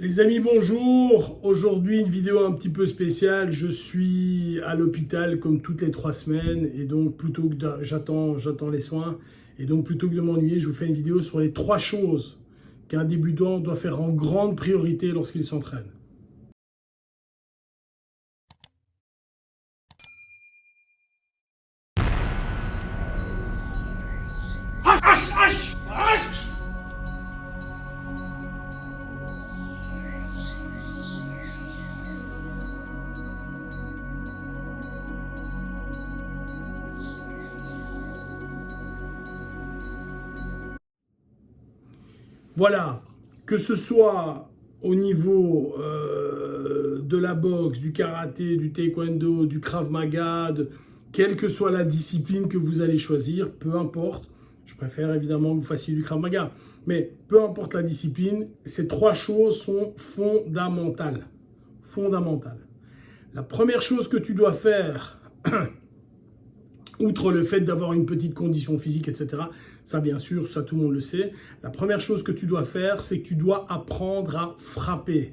Les amis, bonjour. Aujourd'hui, une vidéo un petit peu spéciale. Je suis à l'hôpital comme toutes les 3 semaines et donc plutôt que j'attends les soins et donc plutôt que de m'ennuyer, je vous fais une vidéo sur les 3 choses qu'un débutant doit faire en grande priorité lorsqu'il s'entraîne. Voilà, que ce soit au niveau de la boxe, du karaté, du taekwondo, du krav maga, quelle que soit la discipline que vous allez choisir, peu importe, je préfère évidemment que vous fassiez du krav maga, mais peu importe la discipline, ces 3 choses sont fondamentales. Fondamentales. La première chose que tu dois faire, outre le fait d'avoir une petite condition physique, etc., ça bien sûr, ça tout le monde le sait, la première chose que tu dois faire, c'est que tu dois apprendre à frapper.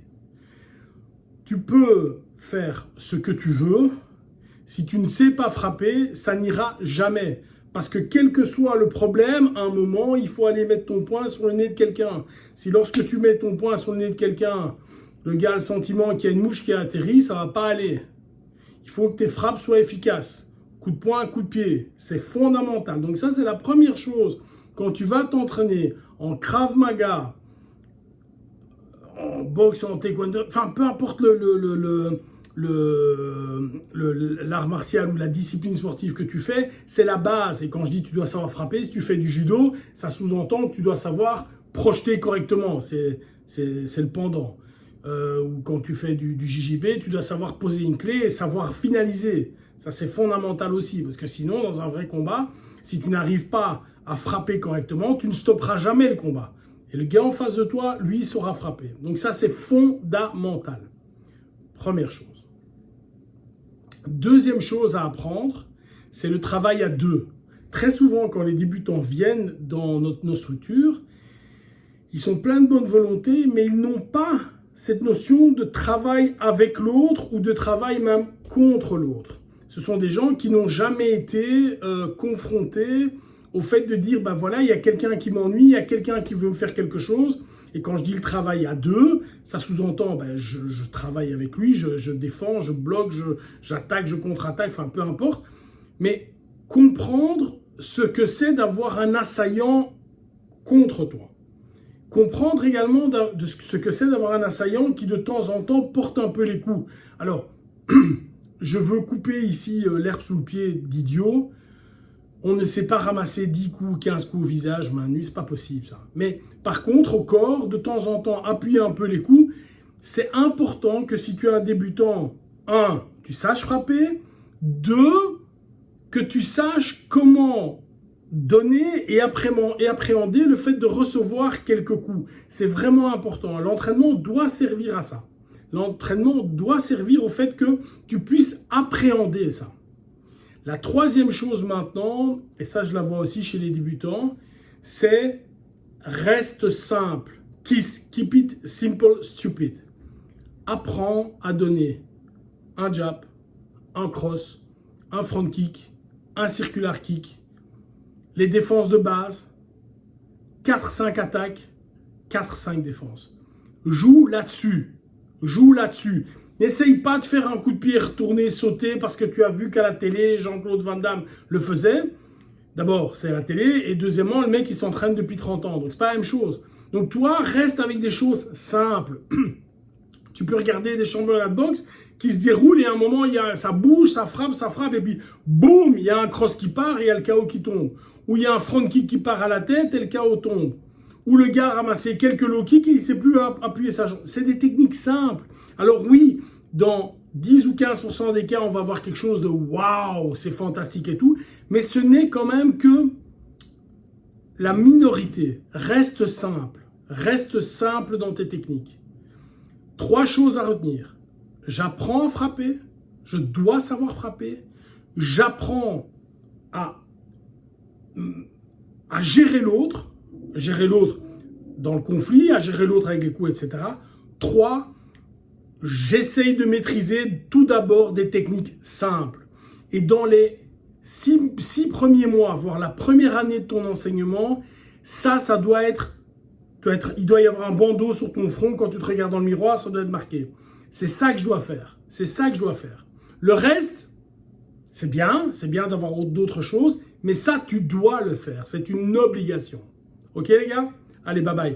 Tu peux faire ce que tu veux, si tu ne sais pas frapper, ça n'ira jamais. Parce que quel que soit le problème, à un moment, il faut aller mettre ton poing sur le nez de quelqu'un. Si lorsque tu mets ton poing sur le nez de quelqu'un, le gars a le sentiment qu'il y a une mouche qui a atterri, ça ne va pas aller. Il faut que tes frappes soient efficaces. Coup de poing, coup de pied. C'est fondamental. Donc ça, c'est la première chose. Quand tu vas t'entraîner en Krav Maga, en boxe, en taekwondo, enfin, peu importe l'art martial ou la discipline sportive que tu fais, c'est la base. Et quand je dis tu dois savoir frapper, si tu fais du judo, ça sous-entend que tu dois savoir projeter correctement. C'est le pendant. Ou quand tu fais du JJB, tu dois savoir poser une clé et savoir finaliser. Ça, c'est fondamental aussi, parce que sinon, dans un vrai combat, si tu n'arrives pas à frapper correctement, tu ne stopperas jamais le combat. Et le gars en face de toi, lui, saura frapper. Donc ça, c'est fondamental. Première chose. Deuxième chose à apprendre, c'est le travail à deux. Très souvent, quand les débutants viennent dans nos structures, ils sont pleins de bonne volonté, mais ils n'ont pas cette notion de travail avec l'autre ou de travail même contre l'autre. Ce sont des gens qui n'ont jamais été confrontés au fait de dire, ben voilà, il y a quelqu'un qui m'ennuie, il y a quelqu'un qui veut me faire quelque chose. Et quand je dis le travail à deux, ça sous-entend, ben, je travaille avec lui, je défends, je bloque, j'attaque, je contre-attaque, enfin peu importe. Mais comprendre ce que c'est d'avoir un assaillant contre toi. Comprendre également de ce que c'est d'avoir un assaillant qui de temps en temps porte un peu les coups. Alors, je veux couper ici l'herbe sous le pied d'idiot. On ne sait pas ramasser 10 coups, 15 coups au visage, main nue, c'est pas possible ça. Mais par contre, au corps, de temps en temps, appuyer un peu les coups. C'est important que si tu es un débutant, 1, tu saches frapper. 2, que tu saches comment donner et appréhender le fait de recevoir quelques coups. C'est vraiment important. L'entraînement doit servir à ça. L'entraînement doit servir au fait que tu puisses appréhender ça. La troisième chose maintenant, et ça je la vois aussi chez les débutants, c'est reste simple. Keep it simple, stupid. Apprends à donner un jab, un cross, un front kick, un circular kick, les défenses de base, 4-5 attaques, 4-5 défenses. Joue là-dessus. Joue là-dessus. N'essaye pas de faire un coup de pied retourné, sauter, parce que tu as vu qu'à la télé, Jean-Claude Van Damme le faisait. D'abord, c'est à la télé. Et deuxièmement, le mec, il s'entraîne depuis 30 ans. Donc, c'est pas la même chose. Donc, toi, reste avec des choses simples. Tu peux regarder des championnats de boxe qui se déroulent et à un moment, ça bouge, ça frappe, et puis, boum, il y a un cross qui part et il y a le KO qui tombe. Ou il y a un front kick qui part à la tête et le KO tombe. Ou le gars a ramassé quelques low kicks et il ne sait plus appuyer sa jambe. C'est des techniques simples. Alors oui, dans 10 ou 15% des cas, on va avoir quelque chose de waouh, c'est fantastique et tout. Mais ce n'est quand même que la minorité. Reste simple. Reste simple dans tes techniques. 3 choses à retenir. J'apprends à frapper. Je dois savoir frapper. J'apprends à gérer l'autre dans le conflit, à gérer l'autre avec les coups, etc. 3, j'essaye de maîtriser tout d'abord des techniques simples. Et dans les 6 premiers mois, voire la première année de ton enseignement, ça doit être, il doit y avoir un bandeau sur ton front quand tu te regardes dans le miroir, ça doit être marqué. C'est ça que je dois faire. C'est ça que je dois faire. Le reste, c'est bien d'avoir d'autres choses, mais ça, tu dois le faire. C'est une obligation. Ok les gars? Allez, bye bye.